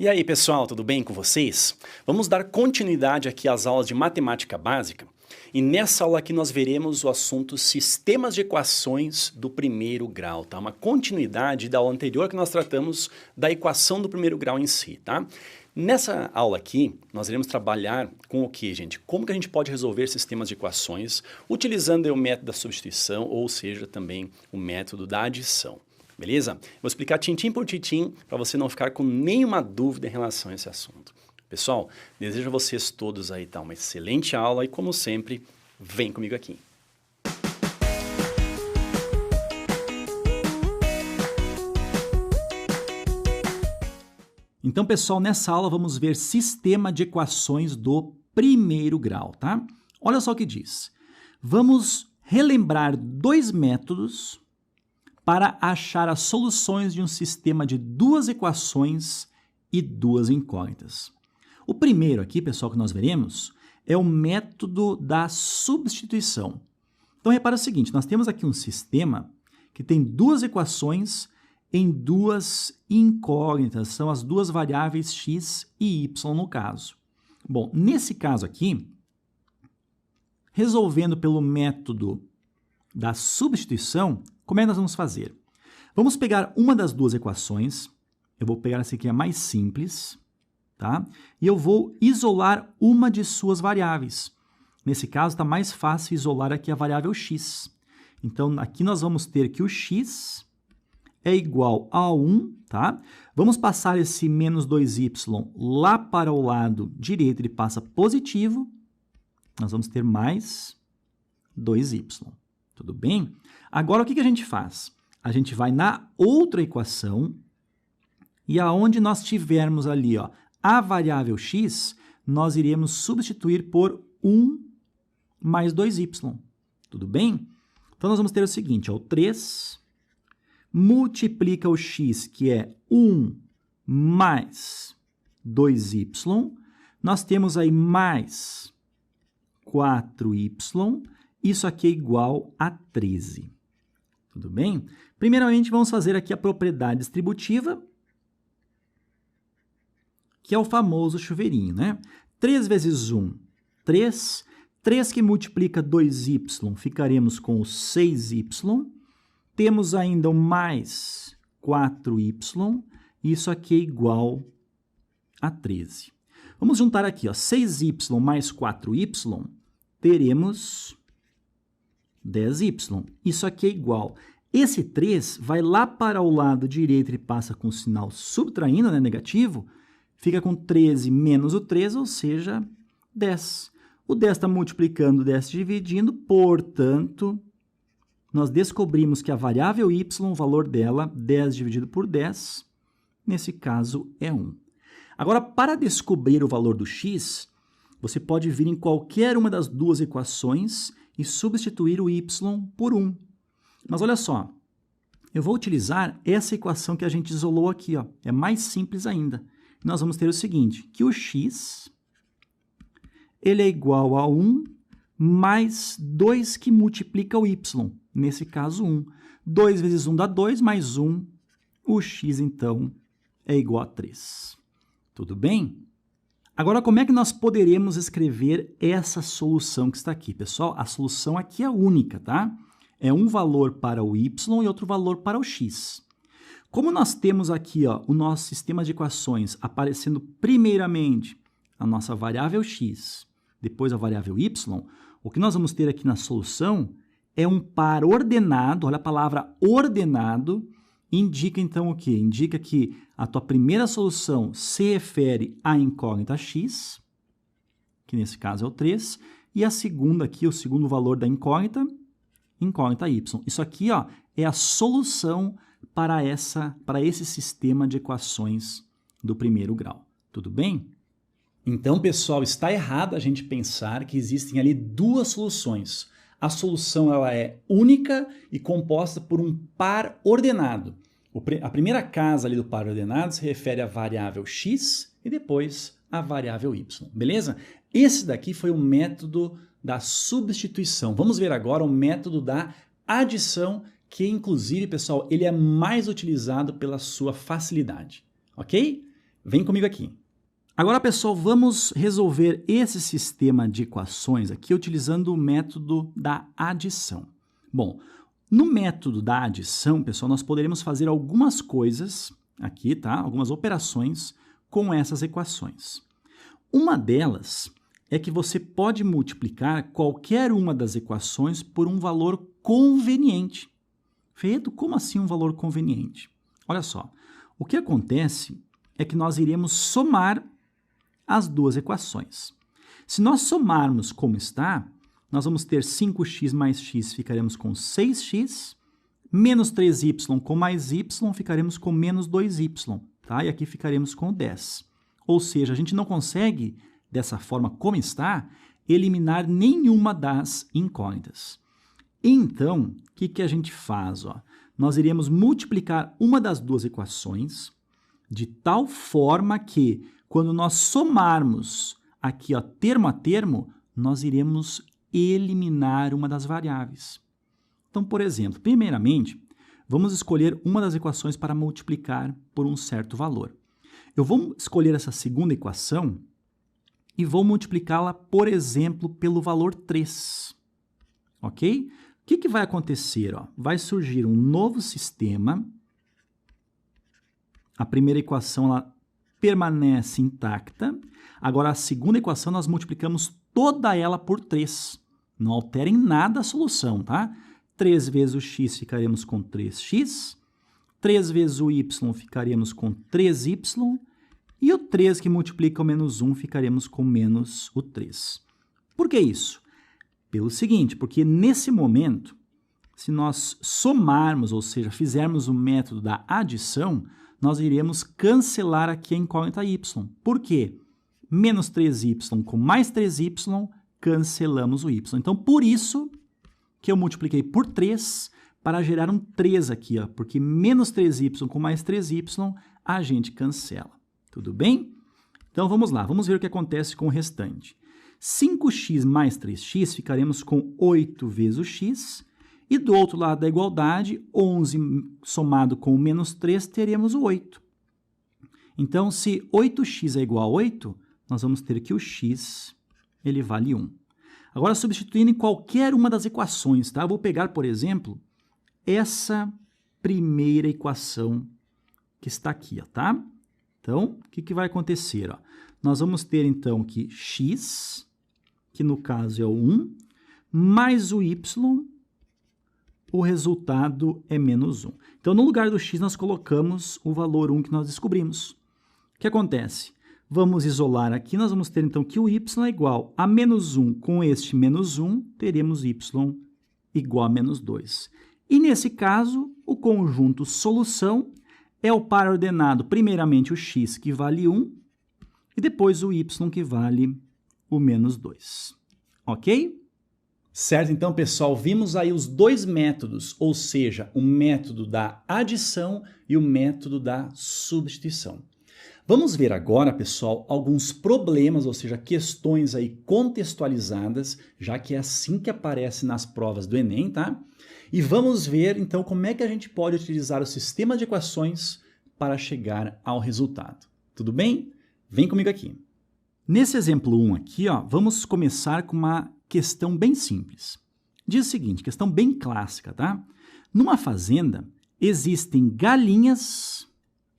E aí, pessoal, tudo bem com vocês? Vamos dar continuidade aqui às aulas de matemática básica. E nessa aula aqui nós veremos o assunto sistemas de equações do primeiro grau, tá? Uma continuidade da aula anterior que nós tratamos da equação do primeiro grau em si, tá? Nessa aula aqui, nós iremos trabalhar com o que, gente? Como que a gente pode resolver sistemas de equações utilizando o método da substituição, ou seja, também o método da adição. Beleza? Vou explicar tintim por tintim para você não ficar com nenhuma dúvida em relação a esse assunto. Pessoal, desejo a vocês todos aí uma excelente aula e, como sempre, vem comigo aqui. Então, pessoal, nessa aula vamos ver sistema de equações do primeiro grau, tá? Olha só o que diz. Vamos relembrar dois métodos para achar as soluções de um sistema de duas equações e duas incógnitas. O primeiro aqui, pessoal, que nós veremos é o método da substituição. Então, repara o seguinte, nós temos aqui um sistema que tem duas equações em duas incógnitas, são as duas variáveis x e y no caso. Bom, nesse caso aqui, resolvendo pelo método da substituição, como é que nós vamos fazer? Vamos pegar uma das duas equações, eu vou pegar essa aqui, a mais simples, tá? E eu vou isolar uma de suas variáveis. Nesse caso, está mais fácil isolar aqui a variável x. Então, aqui nós vamos ter que o x é igual a 1, tá? Vamos passar esse menos 2y lá para o lado direito, ele passa positivo. Nós vamos ter mais 2y. Tudo bem? Agora, o que a gente faz? A gente vai na outra equação e aonde nós tivermos ali, ó, a variável x, nós iremos substituir por 1 mais 2y. Tudo bem? Então, nós vamos ter o seguinte, ó, o 3 multiplica o x, que é 1 mais 2y. Nós temos aí mais 4y. Isso aqui é igual a 13. Tudo bem? Primeiramente, vamos fazer aqui a propriedade distributiva, que é o famoso chuveirinho, né? 3 vezes 1, 3. 3 que multiplica 2y, ficaremos com o 6y. Temos ainda o mais 4y. Isso aqui é igual a 13. Vamos juntar aqui, ó, 6y mais 4y, teremos 10y. Isso aqui é igual. Esse 3 vai lá para o lado direito, ele passa com o sinal subtraindo, né, negativo, fica com 13 menos o 3, ou seja, 10. O 10 está multiplicando, o 10 dividindo, portanto, nós descobrimos que a variável y, o valor dela, 10 dividido por 10, nesse caso é 1. Agora, para descobrir o valor do x, você pode vir em qualquer uma das duas equações e substituir o y por 1. Mas olha só, eu vou utilizar essa equação que a gente isolou aqui, ó. É mais simples ainda. Nós vamos ter o seguinte, que o x ele é igual a 1 mais 2 que multiplica o y, nesse caso 1. 2 vezes 1 dá 2, mais 1, o x então é igual a 3. Tudo bem? Agora, como é que nós poderemos escrever essa solução que está aqui? Pessoal, a solução aqui é única, tá? É um valor para o y e outro valor para o x. Como nós temos aqui, ó, o nosso sistema de equações aparecendo primeiramente a nossa variável x, depois a variável y, o que nós vamos ter aqui na solução é um par ordenado, olha a palavra ordenado, indica então o quê? Indica que a tua primeira solução se refere à incógnita x, que nesse caso é o 3, e a segunda aqui, o segundo valor da incógnita y. Isso aqui, ó, é a solução para esse sistema de equações do primeiro grau. Tudo bem? Então, pessoal, está errado a gente pensar que existem ali duas soluções. A solução ela é única e composta por um par ordenado. A primeira casa ali do par ordenado se refere à variável x e depois à variável y, beleza? Esse daqui foi o método da substituição. Vamos ver agora o método da adição, que inclusive, pessoal, ele é mais utilizado pela sua facilidade, ok? Vem comigo aqui. Agora, pessoal, vamos resolver esse sistema de equações aqui utilizando o método da adição. Bom, no método da adição, pessoal, nós poderemos fazer algumas coisas aqui, tá? Algumas operações com essas equações. Uma delas é que você pode multiplicar qualquer uma das equações por um valor conveniente. Feito, como assim um valor conveniente? Olha só, o que acontece é que nós iremos somar as duas equações. Se nós somarmos como está, nós vamos ter 5x mais x, ficaremos com 6x, menos 3y com mais y, ficaremos com menos 2y, tá? E aqui ficaremos com 10. Ou seja, a gente não consegue, dessa forma como está, eliminar nenhuma das incógnitas. Então, o que a gente faz? Ó? Nós iremos multiplicar uma das duas equações de tal forma que, quando nós somarmos aqui, ó, termo a termo, nós iremos eliminar uma das variáveis. Então, por exemplo, primeiramente, vamos escolher uma das equações para multiplicar por um certo valor. Eu vou escolher essa segunda equação e vou multiplicá-la, por exemplo, pelo valor 3. Ok? O que vai acontecer? Ó? Vai surgir um novo sistema. A primeira equação ela permanece intacta. Agora, a segunda equação, nós multiplicamos toda ela por 3. Não altera em nada a solução, tá? 3 vezes o x ficaremos com 3x. 3 vezes o y ficaremos com 3y. E o 3 que multiplica o menos 1 ficaremos com menos o 3. Por que isso? Pelo seguinte, porque nesse momento, se nós somarmos, ou seja, fizermos o método da adição, nós iremos cancelar aqui a incógnita y. Por quê? Menos 3y com mais 3y, cancelamos o y. Então, por isso que eu multipliquei por 3 para gerar um 3 aqui, ó, porque menos 3y com mais 3y a gente cancela. Tudo bem? Então, vamos lá. Vamos ver o que acontece com o restante. 5x mais 3x, ficaremos com 8 vezes o x. E do outro lado da igualdade, 11 somado com o menos 3, teremos o 8. Então, se 8x é igual a 8, nós vamos ter que o x ele vale 1. Agora, substituindo em qualquer uma das equações, tá? Eu vou pegar, por exemplo, essa primeira equação que está aqui, ó, tá? Então, o que vai acontecer? Ó? Nós vamos ter, então, que x, que no caso é o 1, mais o y, o resultado é menos 1. Então, no lugar do x, nós colocamos o valor 1 que nós descobrimos. O que acontece? Vamos isolar aqui, nós vamos ter, então, que o y é igual a menos 1. Com este menos 1, teremos y igual a menos 2. E, nesse caso, o conjunto solução é o par ordenado, primeiramente, o x, que vale 1, e depois o y, que vale o menos 2. Ok? Certo, então, pessoal, vimos aí os dois métodos, ou seja, o método da adição e o método da substituição. Vamos ver agora, pessoal, alguns problemas, ou seja, questões aí contextualizadas, já que é assim que aparece nas provas do Enem, tá? E vamos ver, então, como é que a gente pode utilizar o sistema de equações para chegar ao resultado. Tudo bem? Vem comigo aqui. Nesse exemplo 1 aqui, ó, vamos começar com uma questão bem simples. Diz o seguinte, questão bem clássica, tá? Numa fazenda, existem galinhas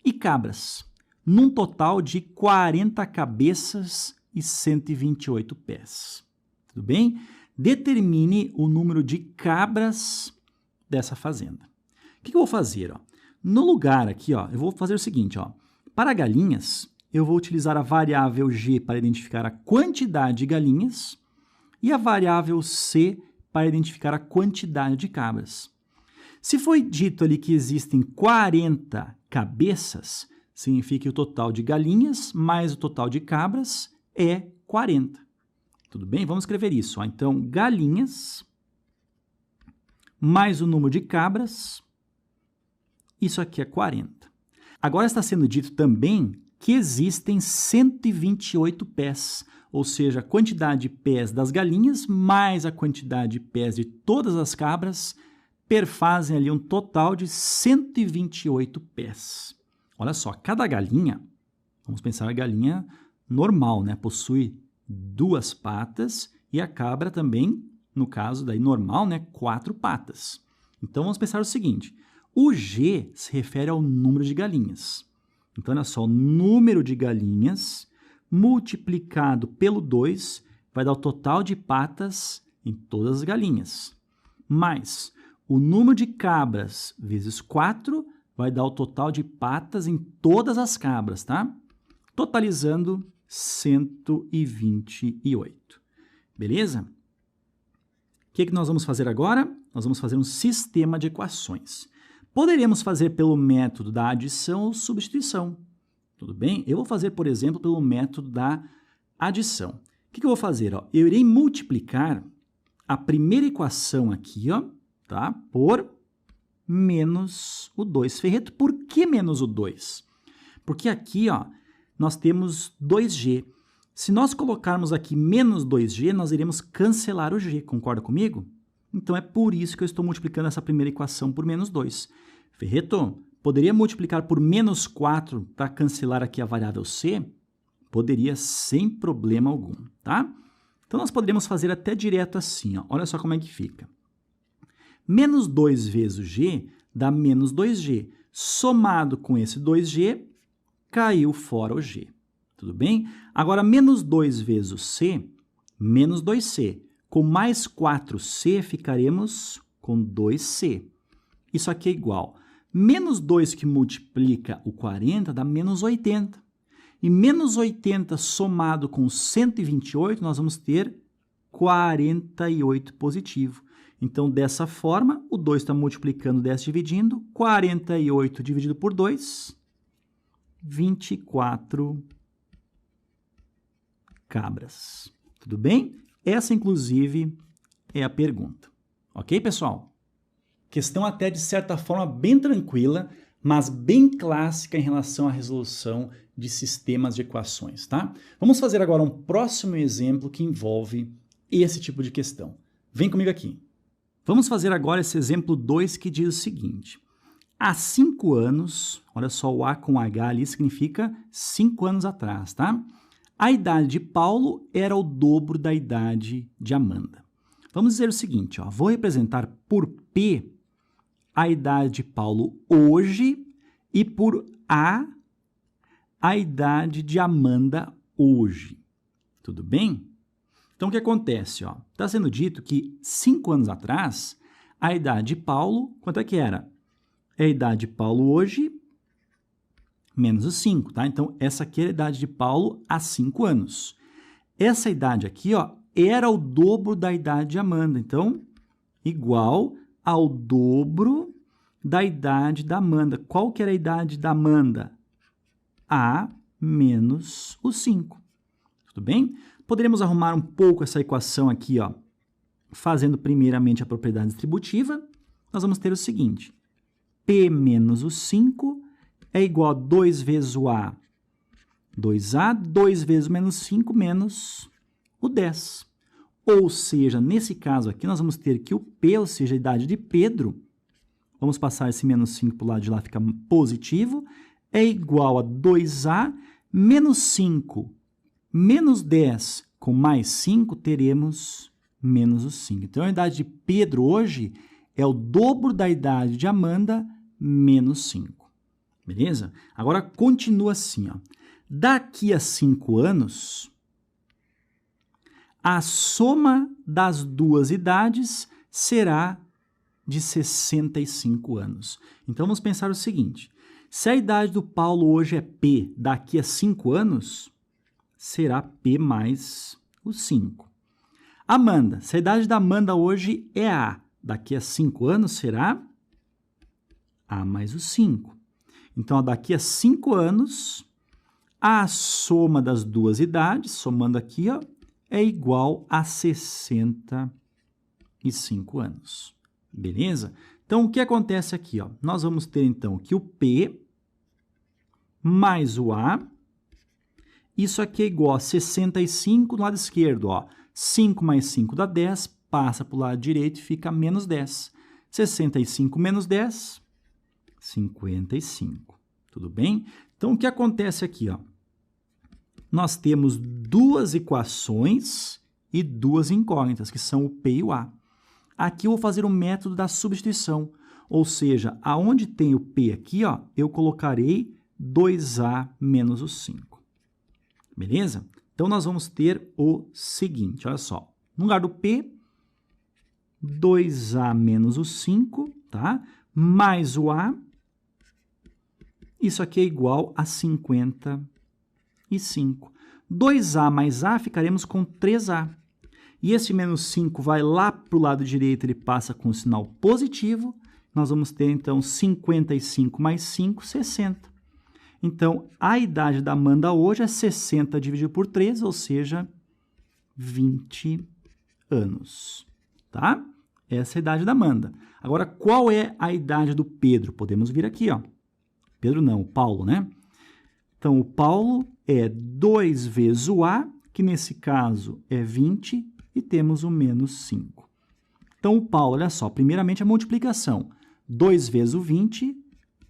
e cabras, num total de 40 cabeças e 128 pés. Tudo bem? Determine o número de cabras dessa fazenda. O que eu vou fazer? Ó? No lugar aqui, ó, eu vou fazer o seguinte, ó. Para galinhas, eu vou utilizar a variável g para identificar a quantidade de galinhas e a variável c para identificar a quantidade de cabras. Se foi dito ali que existem 40 cabeças, significa que o total de galinhas mais o total de cabras é 40. Tudo bem? Vamos escrever isso. Ó. Então, galinhas mais o número de cabras, isso aqui é 40. Agora está sendo dito também que existem 128 pés, ou seja, a quantidade de pés das galinhas mais a quantidade de pés de todas as cabras perfazem ali um total de 128 pés. Olha só, cada galinha, Vamos pensar a galinha normal, né? Possui 2 patas e a cabra também, no caso daí normal, né? 4 patas. Então, vamos pensar o seguinte. O G se refere ao número de galinhas. Então, olha só, o número de galinhas multiplicado pelo 2 vai dar o total de patas em todas as galinhas. Mais o número de cabras vezes 4 vai dar o total de patas em todas as cabras, tá? Totalizando 128. Beleza? O que nós vamos fazer agora? Nós vamos fazer um sistema de equações. Poderíamos fazer pelo método da adição ou substituição. Tudo bem? Eu vou fazer, por exemplo, pelo método da adição. O que eu vou fazer? Ó? Eu irei multiplicar a primeira equação aqui, ó, tá? Por menos o 2. Ferreto, por que menos o 2? Porque aqui, ó, nós temos 2G. Se nós colocarmos aqui menos 2G, nós iremos cancelar o G. Concorda comigo? Então, é por isso que eu estou multiplicando essa primeira equação por menos 2. Ferreto, poderia multiplicar por menos 4 para cancelar aqui a variável C? Poderia, sem problema algum, tá? Então, nós poderíamos fazer até direto assim, ó. Olha só como é que fica. Menos 2 vezes o G dá menos 2G. Somado com esse 2G, caiu fora o G. Tudo bem? Agora, menos 2 vezes o C, menos 2C. Com mais 4C, ficaremos com 2C. Isso aqui é igual. Menos 2 que multiplica o 40 dá menos 80. E menos 80 somado com 128, nós vamos ter 48 positivo. Então, dessa forma, o 2 está multiplicando 10 dividindo. 48 dividido por 2, 24 cabras. Tudo bem? Essa, inclusive, é a pergunta. Ok, pessoal? Questão até, de certa forma, bem tranquila, mas bem clássica em relação à resolução de sistemas de equações, tá? Vamos fazer agora um próximo exemplo que envolve esse tipo de questão. Vem comigo aqui. Vamos fazer agora esse exemplo 2 que diz o seguinte. Há 5 anos, olha só, o A com H ali significa 5 anos atrás, tá? A idade de Paulo era o dobro da idade de Amanda. Vamos dizer o seguinte, ó, vou representar por P a idade de Paulo hoje e por A idade de Amanda hoje. Tudo bem? Então, o que acontece? Está sendo dito que 5 anos atrás, a idade de Paulo, quanto é que era? É a idade de Paulo hoje menos os 5, tá? Então, essa aqui é a idade de Paulo há 5 anos. Essa idade aqui, ó, era o dobro da idade de Amanda. Então, igual ao dobro da idade da Amanda. Qual que era a idade da Amanda? A menos os 5. Tudo bem? Poderíamos arrumar um pouco essa equação aqui, ó, fazendo primeiramente a propriedade distributiva. Nós vamos ter o seguinte. P menos o 5 é igual a 2 vezes o A, 2A, 2 vezes o menos 5 menos o 10. Ou seja, nesse caso aqui, nós vamos ter que o P, ou seja, a idade de Pedro, vamos passar esse menos 5 para o lado de lá, fica positivo, é igual a 2A menos 5 menos 10 com mais 5, teremos menos o 5. Então, a idade de Pedro hoje é o dobro da idade de Amanda menos 5. Beleza? Agora, continua assim, ó. Daqui a 5 anos, a soma das duas idades será de 65 anos. Então, vamos pensar o seguinte. Se a idade do Paulo hoje é P, daqui a 5 anos, será P mais o 5. Amanda, se a idade da Amanda hoje é A, daqui a 5 anos será A mais o 5. Então, daqui a 5 anos, a soma das duas idades, somando aqui, ó, é igual a 65 anos. Beleza? Então, o que acontece aqui? Ó? Nós vamos ter, então, que o P mais o A, isso aqui é igual a 65 do lado esquerdo. Ó. 5 mais 5 dá 10, passa para o lado direito e fica menos 10. 65 menos 10, 55. Tudo bem? Então, o que acontece aqui? Ó? nós temos duas equações e duas incógnitas, que são o P e o A. Aqui eu vou fazer o método da substituição, ou seja, aonde tem o P aqui, ó, eu colocarei 2A menos o 5. Beleza? Então, nós vamos ter o seguinte, olha só. No lugar do P, 2A menos o 5, tá? Mais o A, isso aqui é igual a 55. 2A mais A, ficaremos com 3A. E esse menos 5 vai lá para o lado direito, ele passa com o sinal positivo. Nós vamos ter, então, 55 mais 5, 60. Então, a idade da Amanda hoje é 60 dividido por 3, ou seja, 20 anos, tá? Essa é a idade da Amanda. Agora, qual é a idade do Pedro? Podemos vir aqui, ó. Pedro não, o Paulo, né? Então, o Paulo é 2 vezes o A, que nesse caso é 20, e temos o menos 5. Então, o Paulo, olha só, primeiramente a multiplicação. 2 vezes o 20,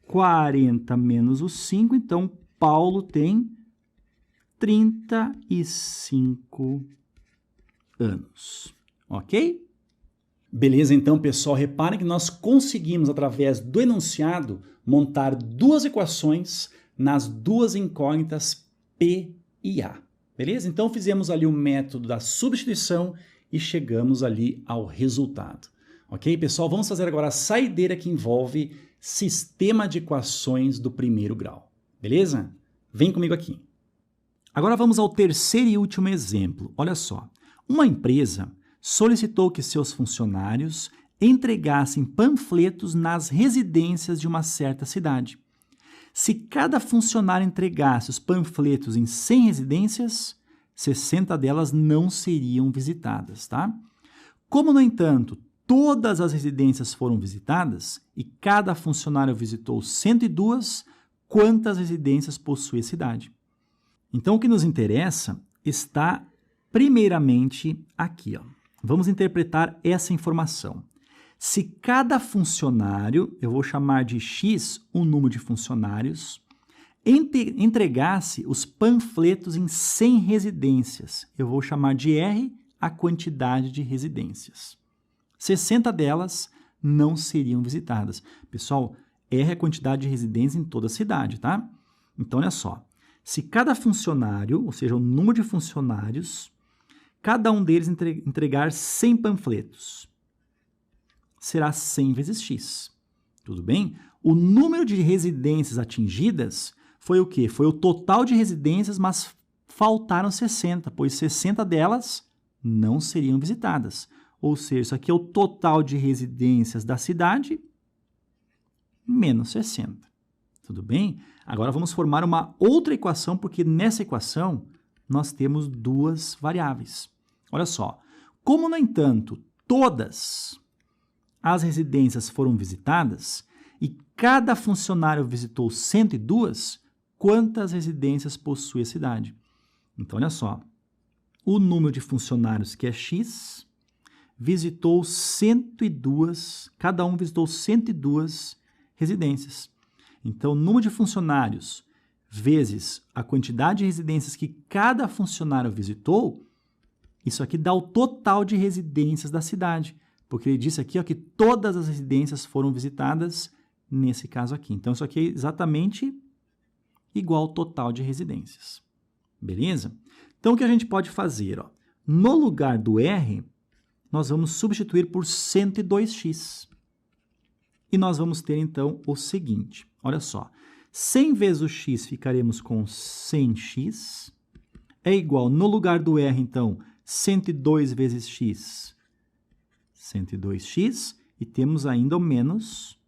40 menos o 5, então Paulo tem 35 anos. Ok? Beleza, então, pessoal, reparem que nós conseguimos, através do enunciado, montar duas equações nas duas incógnitas P e A. Beleza? Então, fizemos ali o método da substituição e chegamos ali ao resultado. Ok, pessoal? Vamos fazer agora a saideira que envolve sistema de equações do primeiro grau. Beleza? Vem comigo aqui. Agora vamos ao terceiro e último exemplo. Olha só. Uma empresa solicitou que seus funcionários entregassem panfletos nas residências de uma certa cidade. Se cada funcionário entregasse os panfletos em 100 residências, 60 delas não seriam visitadas, tá? Como, no entanto, todas as residências foram visitadas e cada funcionário visitou 102, quantas residências possui a cidade? Então, o que nos interessa está primeiramente aqui, ó. Vamos interpretar essa informação. Se cada funcionário, eu vou chamar de X o número de funcionários, entregasse os panfletos em 100 residências, eu vou chamar de R a quantidade de residências. 60 delas não seriam visitadas. Pessoal, R é a quantidade de residências em toda a cidade, tá? Então, olha só. Se cada funcionário, ou seja, o número de funcionários, cada um deles entregar 100 panfletos, será 100 vezes X. Tudo bem? O número de residências atingidas foi o quê? Foi o total de residências, mas faltaram 60, pois 60 delas não seriam visitadas. Ou seja, isso aqui é o total de residências da cidade menos 60. Tudo bem? Agora vamos formar uma outra equação, porque nessa equação nós temos duas variáveis. Olha só. Como, no entanto, todas as residências foram visitadas e cada funcionário visitou 102, quantas residências possui a cidade? Então, olha só. O número de funcionários, que é X, visitou 102, cada um visitou 102 residências. Então, o número de funcionários vezes a quantidade de residências que cada funcionário visitou, isso aqui dá o total de residências da cidade, porque ele disse aqui, ó, que todas as residências foram visitadas nesse caso aqui. Então, isso aqui é exatamente igual ao total de residências. Beleza? Então, o que a gente pode fazer? Ó, no lugar do R, nós vamos substituir por 102x. E nós vamos ter, então, o seguinte. Olha só. 100 vezes o x, ficaremos com 100x. É igual, no lugar do R, então, 102 vezes x, 102x. E temos ainda o menos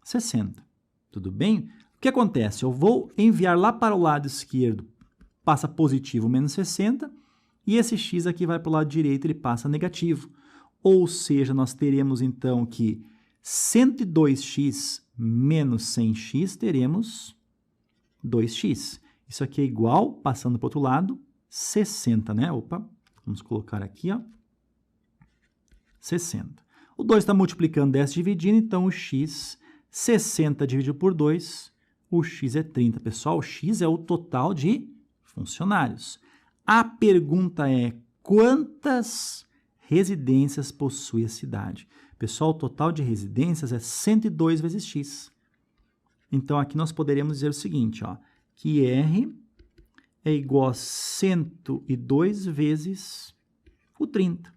60. Tudo bem? O que acontece? Eu vou enviar lá para o lado esquerdo, passa positivo, menos 60. E esse x aqui vai para o lado direito, ele passa negativo. Ou seja, nós teremos, então, que 102x menos 100x, teremos 2x. Isso aqui é igual, passando para o outro lado, 60, né? Opa, vamos colocar aqui, ó, 60. O 2 está multiplicando 10 dividindo, então o x, 60 dividido por 2, o x é 30. Pessoal, o x é o total de funcionários. A pergunta é: quantas residências possui a cidade? Pessoal, o total de residências é 102 vezes x. Então, aqui nós poderíamos dizer o seguinte, ó, que R é igual a 102 vezes o 30.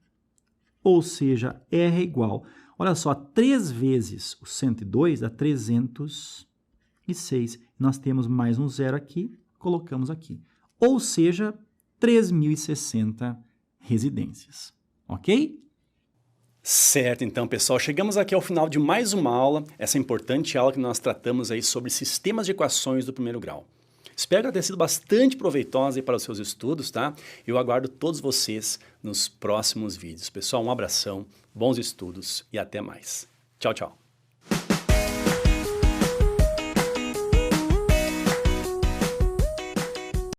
Ou seja, R é igual, olha só, 3 vezes o 102 dá 306. Nós temos mais um zero aqui, colocamos aqui. Ou seja, 3.060 residências. Ok? Certo, então, pessoal, chegamos aqui ao final de mais uma aula, essa importante aula que nós tratamos aí sobre sistemas de equações do primeiro grau. Espero que ela tenha sido bastante proveitosa aí para os seus estudos, tá? Eu aguardo todos vocês nos próximos vídeos. Pessoal, um abração, bons estudos e até mais. Tchau, tchau.